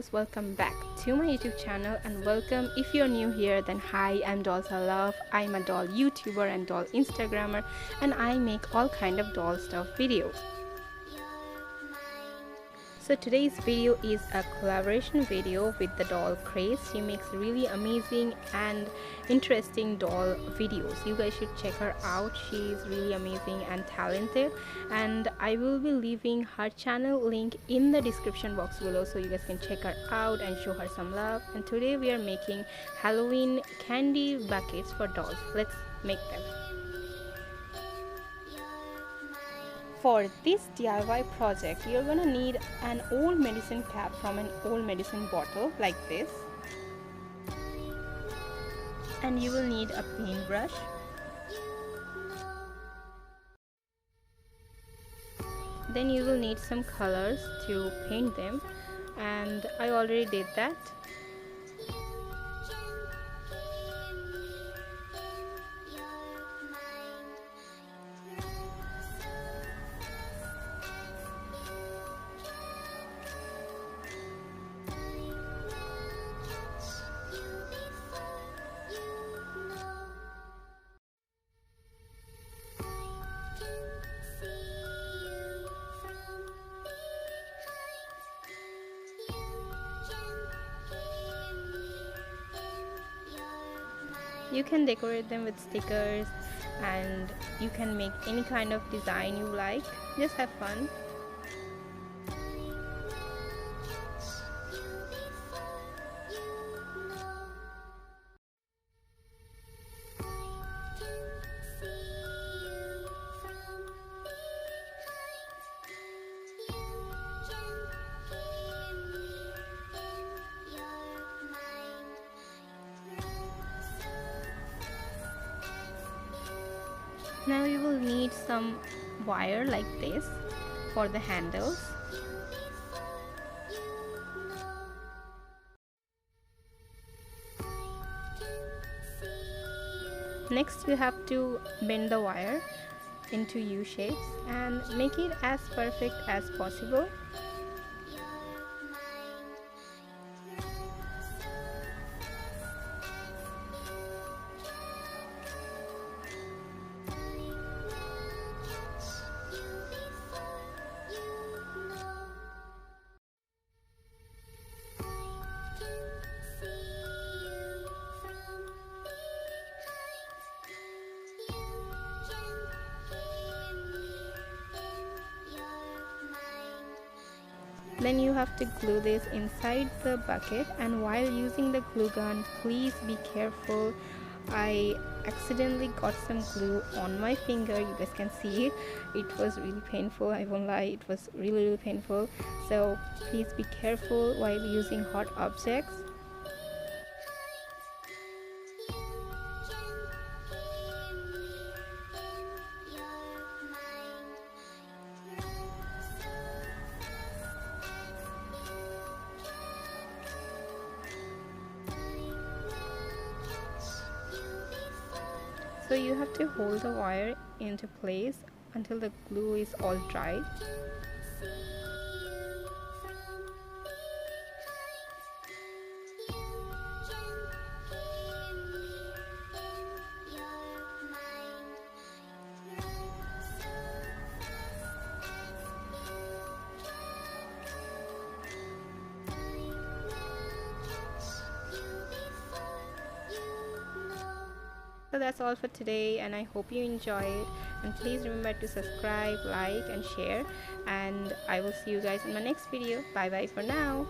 viewers, welcome back to my YouTube channel, and welcome if you're new here. Then hi, I'm Dolls.ILOVE. I'm a doll YouTuber and doll Instagrammer, and I make all kind of doll stuff videos. So today's video is a collaboration video with the doll CRAZE. She makes really amazing and interesting doll videos. You guys should check her out. She is really amazing and talented, and I will be leaving her channel link in the description box below so you guys can check her out and show her some love. And today we are making Halloween candy buckets for dolls. Let's make them. For this DIY project, you're gonna need an old medicine cap from an old medicine bottle like this, and you will need a paintbrush, then you will need some colors to paint them, and I already did that. You can decorate them with stickers, and you can make any kind of design you like. Just have fun. Now you will need some wire like this for the handles. Next you have to bend the wire into U shapes and make it as perfect as possible. Then you have to glue this inside the bucket, and while using the glue gun, please be careful. I accidentally got some glue on my finger. You guys can see it was really painful. I won't lie, it was really painful. So please be careful while using hot objects. So you have to hold the wire into place until the glue is all dried. So that's all for today, and I hope you enjoy it, and please remember to subscribe, like and share, and I will see you guys in my next video. Bye bye for now.